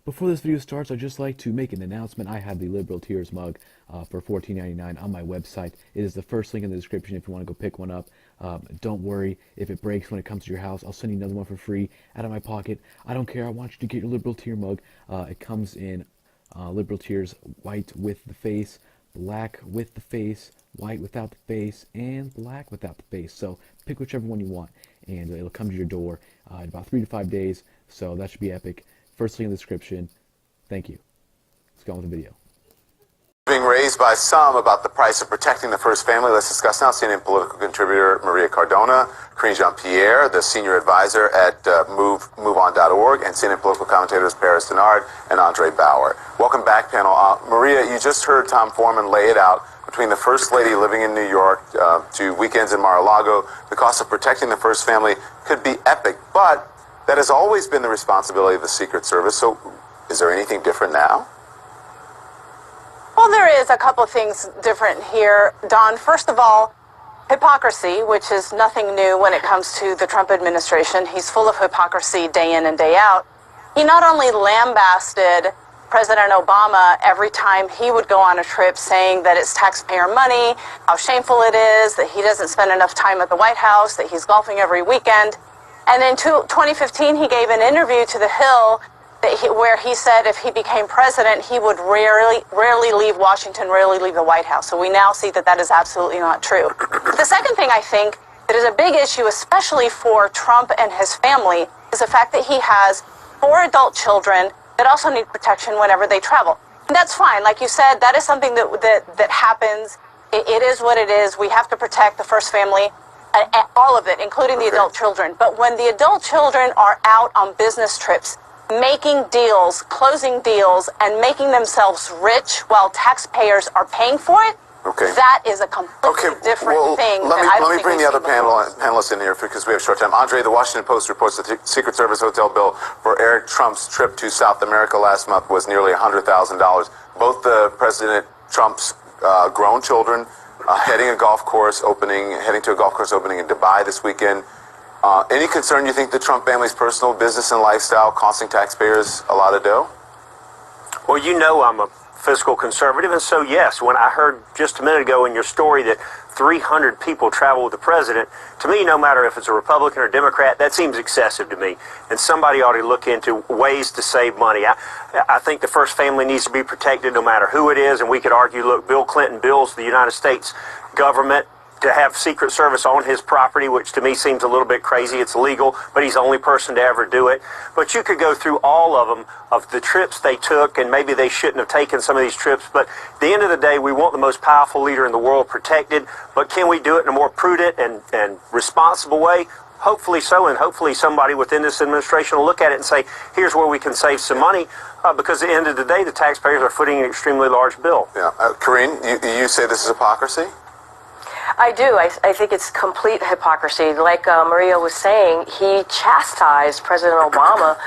Before this video starts, I'd just like to make an announcement. I have the Liberal Tears mug for $14.99 on my website. It is the first link in the description if you want to go pick one up. Don't worry if it breaks when it comes to your house. I'll send you another one for free out of my pocket. I don't care. I want you to get your Liberal Tear mug. It comes in Liberal Tears white with the face, black with the face, white without the face, and black without the face. So pick whichever one you want, and it'll come to your door in about 3 to 5 days. So that should be epic. First link in the description. Thank you. Let's go on with the video. Being raised by some about the price of protecting the first family. Let's discuss now. CNN political contributor Maria Cardona, Karine Jean-Pierre, the senior advisor at MoveOn.org, and CNN political commentators Paris Denard and Andre Bauer. Welcome back, panel. Maria, you just heard Tom Foreman lay it out. Between the First Lady living in New York to weekends in Mar-a-Lago, the cost of protecting the first family could be epic, but that has always been the responsibility of the Secret Service. So is there anything different now? Well, there is a couple of things different here, Don. First of all, hypocrisy, which is nothing new when it comes to the Trump administration. He's full of hypocrisy day in and day out. He not only lambasted President Obama every time he would go on a trip, saying that it's taxpayer money, how shameful it is, that he doesn't spend enough time at the White House, that he's golfing every weekend. And in 2015, he gave an interview to The Hill where he said if he became president, he would rarely leave Washington, rarely leave the White House. So we now see that that is absolutely not true. The second thing I think that is a big issue, especially for Trump and his family, is the fact that he has 4 adult children that also need protection whenever they travel. And that's fine. Like you said, that is something that happens. It is what it is. We have to protect the first family. All of it, including the adult children. But when the adult children are out on business trips, making deals, closing deals, and making themselves rich while taxpayers are paying for it, that is a completely different thing. Let me bring the other panelists in here because we have short time. Andre, the Washington Post reports that the Secret Service hotel bill for Eric Trump's trip to South America last month was nearly $100,000. Both the President Trump's grown children heading to a golf course opening in Dubai this weekend. Any concern you think the Trump family's personal business and lifestyle costing taxpayers a lot of dough? Well, you know I'm a fiscal conservative, and so yes, when I heard just a minute ago in your story that 300 people travel with the president, to me, no matter if it's a Republican or Democrat, that seems excessive to me. And somebody ought to look into ways to save money. I think the first family needs to be protected no matter who it is. And we could argue, look, Bill Clinton bills the United States government to have Secret Service on his property, which to me seems a little bit crazy. It's legal, but he's the only person to ever do it. But you could go through all of them, of the trips they took, and maybe they shouldn't have taken some of these trips. But at the end of the day, we want the most powerful leader in the world protected. But can we do it in a more prudent and responsible way? Hopefully so, and hopefully somebody within this administration will look at it and say, here's where we can save some money, because at the end of the day, the taxpayers are footing an extremely large bill. Yeah, Karine, you say this is hypocrisy? I do. I think it's complete hypocrisy. Like Maria was saying, he chastised President Obama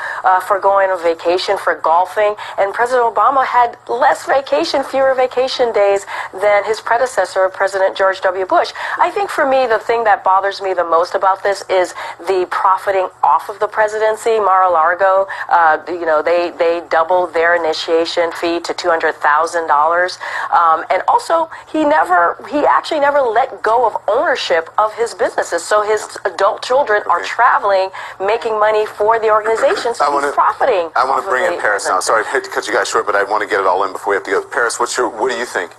for going on vacation, for golfing, and President Obama had less vacation, fewer vacation days than his predecessor, President George W. Bush. I think for me, the thing that bothers me the most about this is the profiting off of the presidency. Mar-a-Lago, they doubled their initiation fee to $200,000, and also he actually never let go of ownership of his businesses. So his adult children are traveling, making money for the organization, so he's profiting. I want to bring in Paris now. Sorry to cut you guys short, but I want to get it all in before we have to go. Paris, what do you think?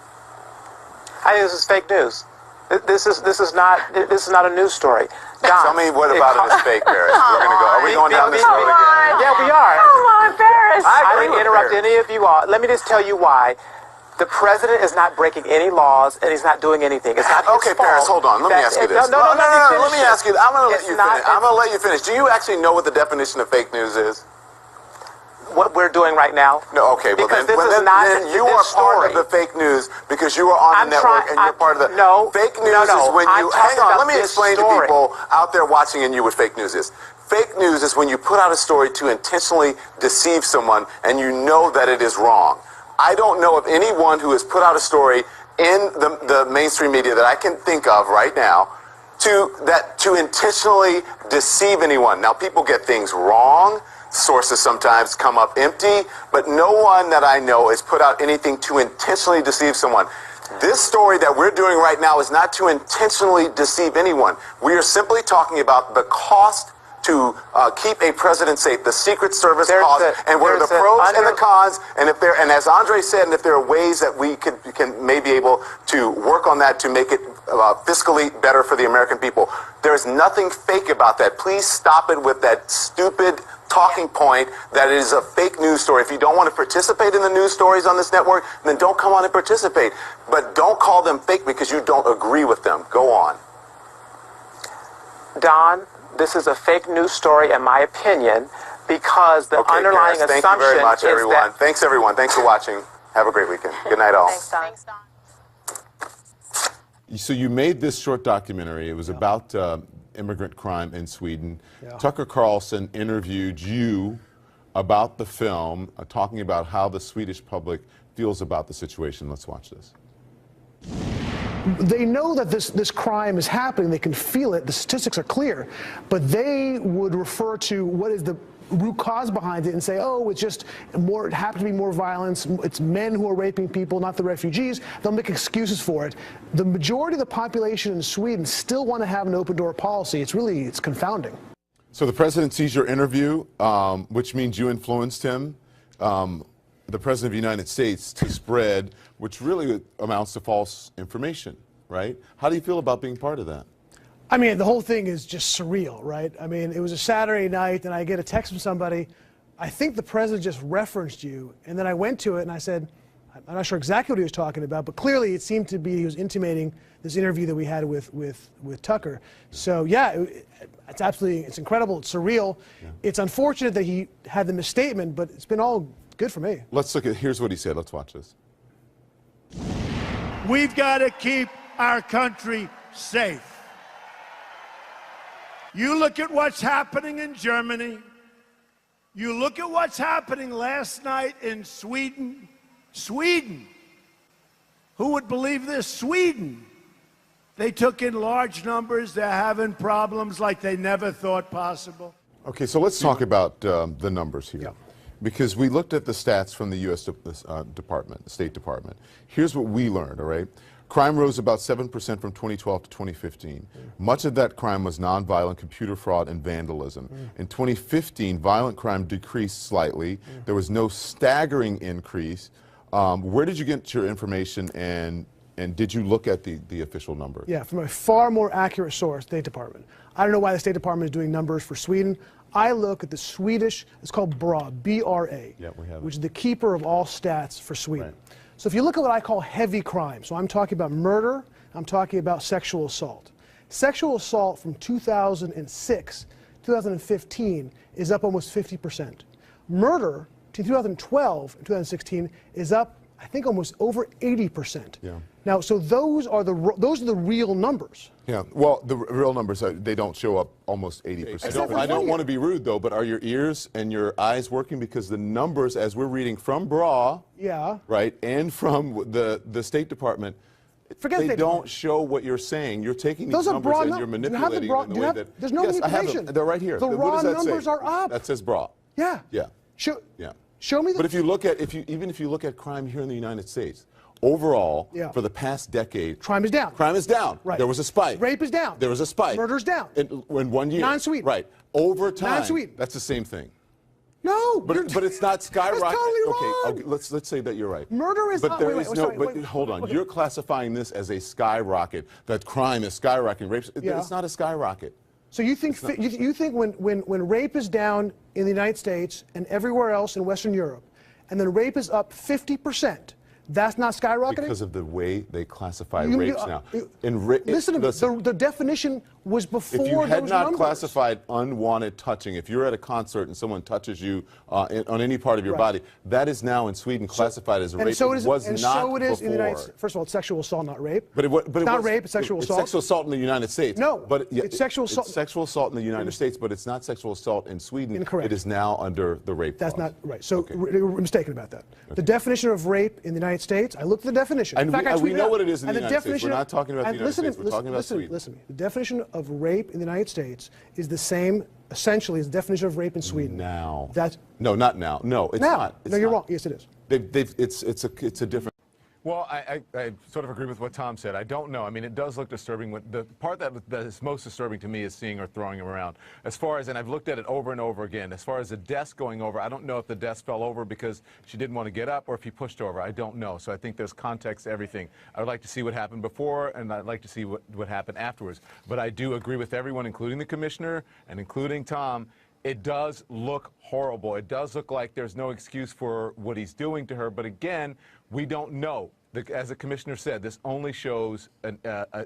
I think this is fake news. This is not a news story. Don, tell me what about it is fake, Paris. We're going to go. Are we going down this road again? Yeah, we are. Come on, Paris. I didn't interrupt any of you all. Let me just tell you why. The president is not breaking any laws, and he's not doing anything. It's not his okay, fault. Paris, hold on. Let me ask you this. No. Let me ask you. I'm going to let you finish. I'm going to let you finish. Do you actually know what the definition of fake news is? What we're doing right now? No, okay. Well, then you are part of the fake news because you are on the network and you're part of the... Fake news is when you... Hang on, let me explain to people out there watching and you what fake news is. Fake news is when you put out a story to intentionally deceive someone and you know that it is wrong. I don't know of anyone who has put out a story in the mainstream media that I can think of right now to intentionally deceive anyone. Now, people get things wrong. sources sometimes come up empty, but no one that I know has put out anything to intentionally deceive someone. This story that we're doing right now is not to intentionally deceive anyone. We are simply talking about the cost to keep a president safe, the Secret Service cost, and what are the pros and the cons, and if there, and as Andre said, and if there are ways that we can maybe able to work on that to make it fiscally better for the American people. There's nothing fake about that. Please stop it with that stupid talking point that it is a fake news story. If you don't want to participate in the news stories on this network, then don't come on and participate. But don't call them fake because you don't agree with them. Go on. Don, this is a fake news story, in my opinion, because the underlying assumption thank you very much, is everyone. that... Thanks, everyone. Thanks for watching. Have a great weekend. Good night, all. Thanks, Don. Thanks, Don. So you made this short documentary. It was about immigrant crime in Sweden. Tucker Carlson interviewed you about the film, talking about how the Swedish public feels about the situation. Let's watch this. They know that this crime is happening. They can feel it. The statistics are clear. But they would refer to what is the root cause behind it and say, oh, it's just more, it happens to be more violence. It's men who are raping people, not the refugees. They'll make excuses for it. The majority of the population in Sweden still want to have an open door policy. It's confounding. So the president sees your interview, which means you influenced him, the president of the United States, to spread, which really amounts to false information, right? How do you feel about being part of that? I mean, the whole thing is just surreal, right? I mean, it was a Saturday night, and I get a text from somebody, I think the president just referenced you, and then I went to it, and I said, I'm not sure exactly what he was talking about, but clearly it seemed to be he was intimating this interview that we had with Tucker. So, yeah, it's absolutely, it's incredible, it's surreal. Yeah. It's unfortunate that he had the misstatement, but it's been all good for me. Let's look at, here's what he said. Let's watch this. We've got to keep our country safe. You look at what's happening in Germany. You look at what's happening last night in Sweden. Sweden. Who would believe this? Sweden. They took in large numbers. They're having problems like they never thought possible. Okay, so let's talk about the numbers here. Yeah. Because we looked at the stats from the U.S. Department, the State Department. Here's what we learned, all right? Crime rose about 7% from 2012 to 2015. Much of that crime was nonviolent computer fraud and vandalism. In 2015, violent crime decreased slightly. There was no staggering increase. Where did you get your information, and did you look at the official numbers? Yeah, from a far more accurate source, State Department. I don't know why the State Department is doing numbers for Sweden. I look at the Swedish, it's called BRA, B-R-A, yeah, we have which is the keeper of all stats for Sweden. Right. So if you look at what I call heavy crime, so I'm talking about murder, I'm talking about sexual assault. Sexual assault from 2006 to 2015 is up almost 50%. Murder between 2012 and 2016 is up, I think, almost over 80%. Yeah. Now, so those are the real numbers. Yeah, well, the real numbers, they don't show up almost 80%. I don't want to be rude, though, but are your ears and your eyes working? Because the numbers, as we're reading from BRA, yeah, right, and from the State Department, they don't show what you're saying. You're taking these numbers and you're manipulating them in the way that... There's no yes, manipulation. I have them. They're right here. The raw numbers are up. That says BRA. Yeah. Yeah. Yeah. Show me the... But if you look at, even if you look at crime here in the United States, overall, yeah, for the past decade, crime is down. Crime is down. Right. There was a spike. Rape is down. There was a spike. Murder's down. In 1 year. Non-Sweden. Right. Over time. Non-Sweden. That's the same thing. No. But it's not skyrocketing. That's totally wrong. Okay, let's say that you're right. Murder is but not. Wait, hold on. Okay. You're classifying this as a skyrocket. That crime is skyrocketing. Rape. Yeah. It's not a skyrocket. So you think you think when rape is down in the United States and everywhere else in Western Europe, and then rape is up 50%, that's not skyrocketing? Because of the way they classify rapes now. Listen to me. The definition was before those numbers. If you had not classified unwanted touching, if you're at a concert and someone touches you on any part of your body, that is now in Sweden classified as a rape. And so it is, was and not so it is before. in the United States. First of all, it's sexual assault, not rape. But it's not rape, it's sexual assault. It's sexual assault in the United States. No, but it's sexual assault. It's sexual assault in the United States, but it's not sexual assault in Sweden. Incorrect. It is now under the rape That's clause. not right. So we're mistaken about that. Okay. The definition of rape in the United States, I looked at the definition. And in fact, we know what it is in the United States. We're not talking about the United States. We're talking about Sweden. Listen to me. The definition of rape in the United States is the same essentially is the definition of rape in Sweden. Now. That's No, not now. No, it's now. not. It's No, you're not. wrong. Yes, it is. It's a different. Well, I sort of agree with what Tom said. I don't know. I mean, it does look disturbing. The part that is most disturbing to me is seeing her throwing him around. As far as, and I've looked at it over and over again, as far as the desk going over, I don't know if the desk fell over because she didn't want to get up or if he pushed her over. I don't know. So I think there's context to everything. I would like to see what happened before, and I'd like to see what happened afterwards. But I do agree with everyone, including the commissioner and including Tom. It does look horrible. It does look like there's no excuse for what he's doing to her. But again, we don't know. As the commissioner said, this only shows a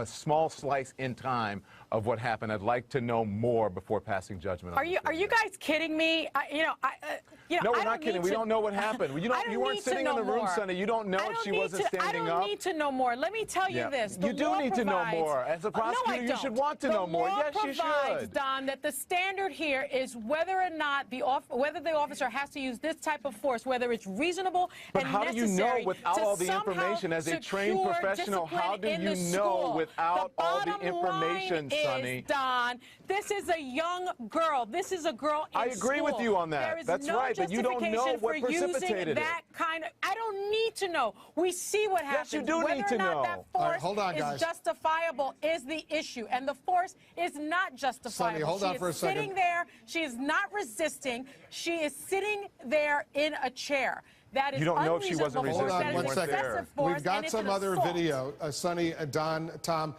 small slice in time of what happened. I'd like to know more before passing judgment. Are you guys kidding me? No, we're not kidding. We don't know what happened. You weren't sitting in the room, Sonny. You don't know if she wasn't standing up. I don't need to know more. Let me tell you this. You do need to know more. As a prosecutor, you should want to know more. Yes, you should. The law provides, Don, that the standard here is whether or not whether the officer has to use this type of force, whether it's reasonable and necessary. But how do you know without all the information as a trained professional? How do you know without all the information, Sonny? Don, this is a young girl. This is a girl in school. I agree with you on that. That's right, but you don't know what precipitated it. I don't need to know. We see what happens. Yes, you do need to know. Whether or not that force hold on, guys. is justifiable is the issue, and the force is not justifiable. Sonny, hold on for a second. She is sitting there. She is not resisting. She is sitting there in a chair. That is you don't know if she wasn't resisting. Hold on one second. Force, We've got some other video. Sonny, Don, Tom,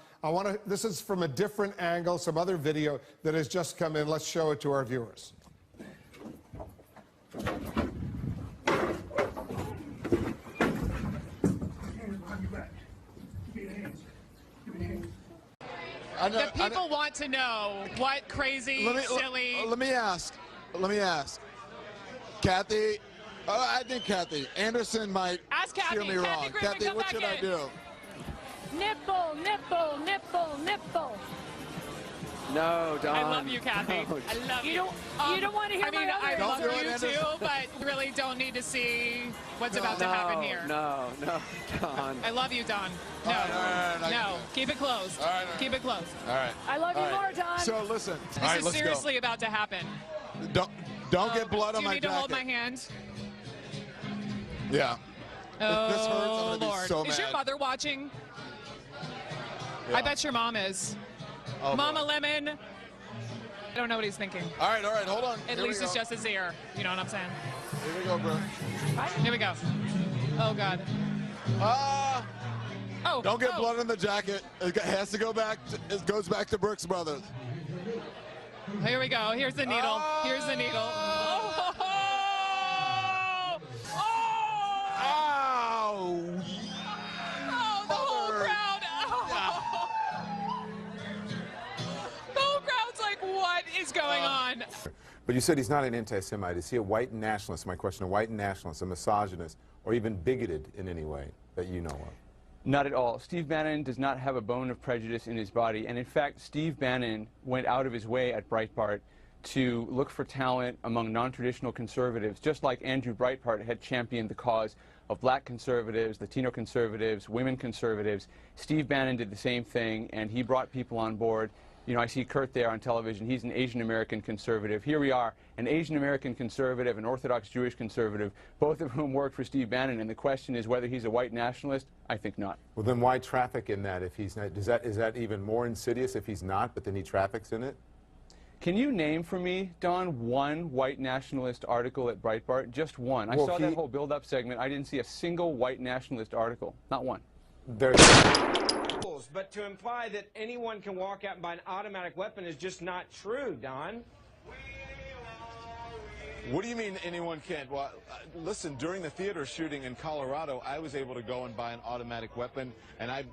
this is from a different angle, some other video that has just come in. Let's show it to our viewers. The people want to know what crazy, silly. Let me ask. Kathy, I think Kathy Anderson might Ask Kathy. steer me wrong. Kathy, what should I do? Nipple, nipple, nipple, nipple. No, Don. I love you, Kathy. No. I love you. You don't want to hear my I love do it, you Anderson. too, but really don't need to see what's about to happen here. No, Don. I love you, Don. No, All right, no. Keep it close. All right. Keep it close. All right. I love you more, Don. So listen. This is seriously about to happen. Don't get blood on my jacket. Do you need to hold my hand? Yeah. Oh, this hurts, I'm gonna be Lord. so Is your mad. mother watching? Yeah. I bet your mom is. Oh, Mama boy. Lemon. I don't know what he's thinking. All right, hold on. At least it's just his ear. You know what I'm saying? Here we go, bro. Here we go. Oh, God. Oh. Don't get blood on the jacket. It has to go back. It goes back to Brooks Brothers. Here we go. Here's the needle. Here's the needle. Oh. Ow! Oh, the whole crowd. Oh. The whole crowd's like, what is going on? But you said he's not an anti-Semite. Is he a white nationalist? My question, a white nationalist, a misogynist, or even bigoted in any way that you know of? Not at all. Steve Bannon does not have a bone of prejudice in his body. And in fact, Steve Bannon went out of his way at Breitbart to look for talent among non-traditional conservatives, just like Andrew Breitbart had championed the cause of black conservatives, Latino conservatives, women conservatives. Steve Bannon did the same thing, and he brought people on board. You know, I see Kurt there on television. He's an Asian American conservative. Here we are, an Asian American conservative, an Orthodox Jewish conservative, both of whom worked for Steve Bannon. And the question is whether he's a white nationalist. I think not. Well, then why traffic in that if he's not? Is that even more insidious if he's not, but then he traffics in it? Can you name for me, Don, one white nationalist article at Breitbart? Just one. I saw that whole build-up segment. I didn't see a single white nationalist article. Not one. But to imply that anyone can walk out and buy an automatic weapon is just not true, Don. What do you mean anyone can't? Well, listen, during the theater shooting in Colorado, I was able to go and buy an automatic weapon, and I,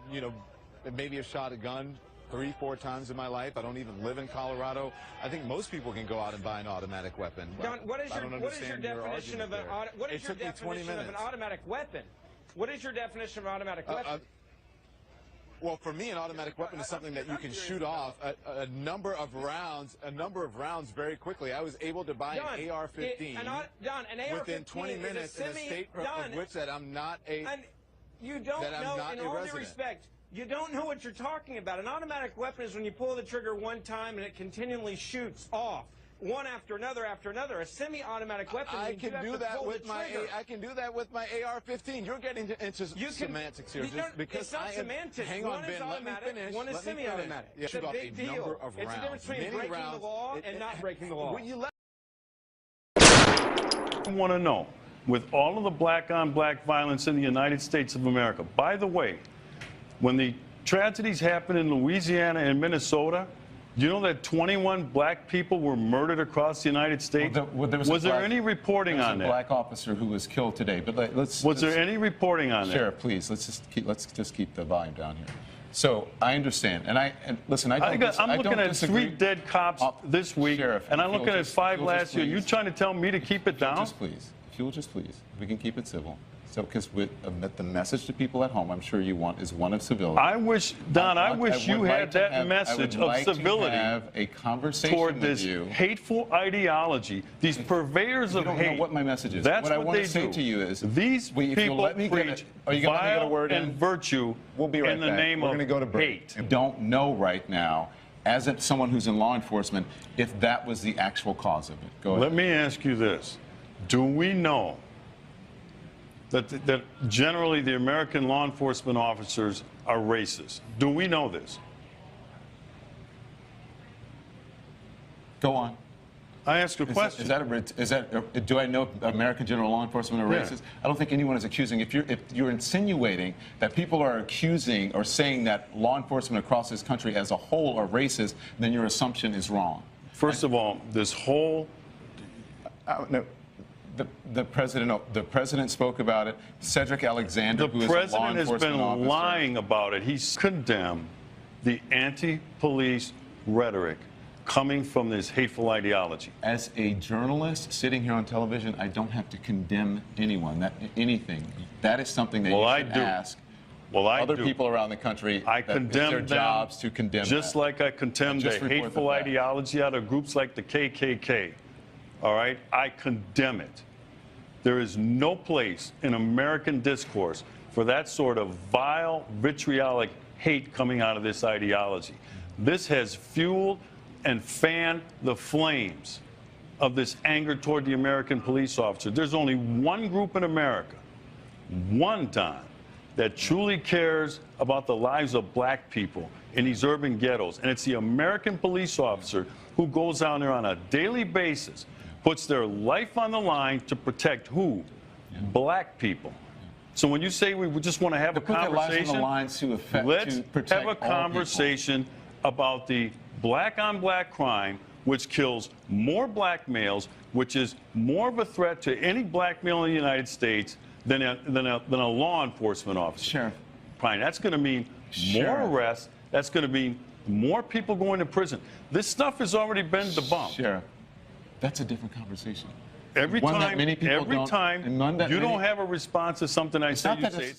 maybe have shot a gun 3-4 times in my life. I don't even live in Colorado. I think most people can go out and buy an automatic weapon. Don, what is your definition of an automatic weapon? What is your definition of an automatic weapon? Well, for me, an automatic weapon is something that you can shoot off a number of rounds very quickly. I was able to buy an AR-15 within 20 minutes in a state of which that I'm not a. You don't know, in all due respect, You don't know what you're talking about. An automatic weapon is when you pull the trigger one time and it continually shoots off. One after another after another. A semi-automatic weapon. I can do that with my AR-15. You're getting into semantics here, just because it's not semantics. Hang on, one Ben. is Let me automatic. finish. One is semi-automatic. Yeah. It's a big deal. It's the difference between breaking the law and not breaking the law. I want to know, with all of the black-on-black violence in the United States of America, by the way, when the tragedies happened in Louisiana and Minnesota, you know that 21 black people were murdered across the United States? Was there any reporting on that? There was a black officer who was killed today. But was there any reporting on that? Sheriff, please, let's just keep the volume down here. So I understand, and listen, I'm looking at 3 dead cops this week, Sheriff, and I'm looking at 5 last year. You trying to tell me to keep it down? Just please, if you'll just please, we can keep it civil. So, because the message to people at home, I'm sure you want, is one of civility. I wish, Don, I wish you had that message of civility have a conversation toward this with you. Hateful ideology, these purveyors of hate. You don't know what my message is. That's what I what want they to say do. to you is, these people preach vile and virtue in the name of hate. I don't know right now, as someone who's in law enforcement, if that was the actual cause of it. Go ahead. Let me ask you this. Do we know that generally the American law enforcement officers are racist? Do we know this? Go on. I ask a question. Do I know American general law enforcement are racist? I don't think anyone is accusing. If you're insinuating that people are accusing or saying that law enforcement across this country as a whole are racist, then your assumption is wrong. First of all, this whole no. The president spoke about it. Cedric Alexander, who is a law enforcement officer. The president has been lying about it. He's condemned the anti-police rhetoric coming from this hateful ideology. As a journalist sitting here on television, I don't have to condemn anyone, anything. That is something that you should ask other people around the country. I condemn their jobs to condemn just that. Like I condemn the hateful ideology out of groups like the KKK. All right? I condemn it. There is no place in American discourse for that sort of vile, vitriolic hate coming out of this ideology. This has fueled and fanned the flames of this anger toward the American police officer. There's only one group in America, one time, that truly cares about the lives of black people in these urban ghettos, and it's the American police officer who goes down there on a daily basis, puts their life on the line to protect who? Black people. So when you say we just want to have a conversation, let's have a conversation about the black-on-black crime, which kills more black males, which is more of a threat to any black male in the United States than a law enforcement officer. Sheriff. Fine. That's going to mean more arrests. That's going to mean more people going to prison. This stuff has already been debunked. Sheriff. That's a different conversation. Every time you don't have a response to something I say, you say.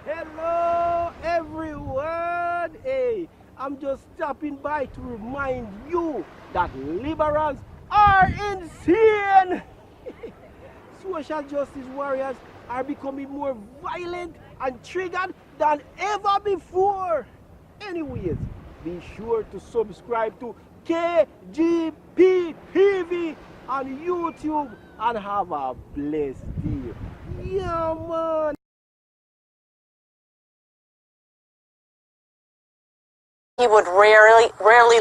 Hello, everyone. Hey, I'm just stopping by to remind you that liberals are insane. Social justice warriors are becoming more violent and triggered than ever before. Anyways, be sure to subscribe to KGPTV on YouTube and have a blessed day. Yeah, man. He would rarely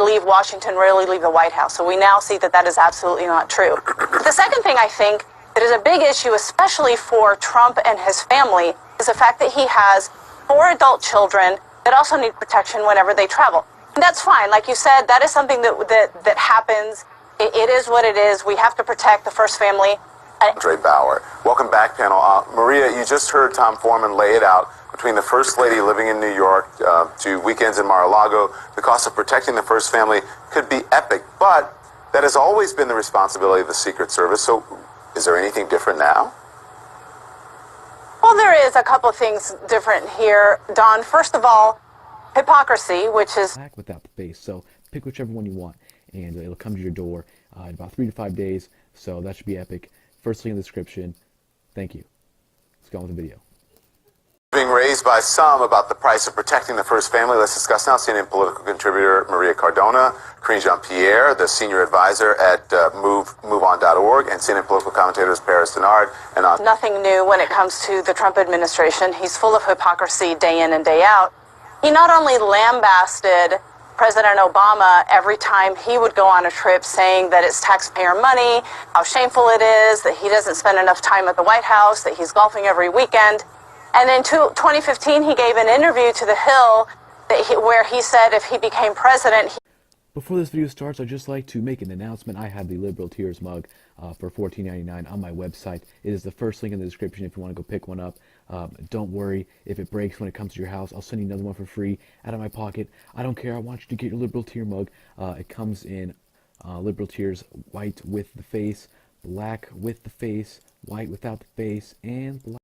leave Washington, rarely leave the White House. So we now see that that is absolutely not true. The second thing I think that is a big issue, especially for Trump and his family, is the fact that he has 4 adult children that also need protection whenever they travel. And that's fine. Like you said, that is something that happens. It is what it is. We have to protect the first family. Andre Bauer. Welcome back, panel. Maria, you just heard Tom Foreman lay it out. Between the First Lady living in New York to weekends in Mar-a-Lago, the cost of protecting the first family could be epic. But that has always been the responsibility of the Secret Service. So is there anything different now? Well, there is a couple of things different here, Don. First of all, hypocrisy, which is without the face. So pick whichever one you want, and it'll come to your door in about 3 to 5 days. So that should be epic. First link in the description. Thank you. Let's go on with the video. Being raised by some about the price of protecting the first family. Let's discuss now. CNN political contributor Maria Cardona, Karine Jean-Pierre, the senior advisor at MoveOn.org, and CNN political commentators Paris Denard and on. Nothing new when it comes to the Trump administration. He's full of hypocrisy day in and day out. He not only lambasted President Obama every time he would go on a trip, saying that it's taxpayer money, how shameful it is, that he doesn't spend enough time at the White House, that he's golfing every weekend. And in 2015, he gave an interview to The Hill where he said if he became president. Before this video starts, I'd just like to make an announcement. I have the Liberal Tears mug for $14.99 on my website. It is the first link in the description if you want to go pick one up. Don't worry if it breaks when it comes to your house. I'll send you another one for free out of my pocket. I don't care. I want you to get your Liberal Tear mug. It comes in Liberal Tears white with the face, black with the face, white without the face, and black.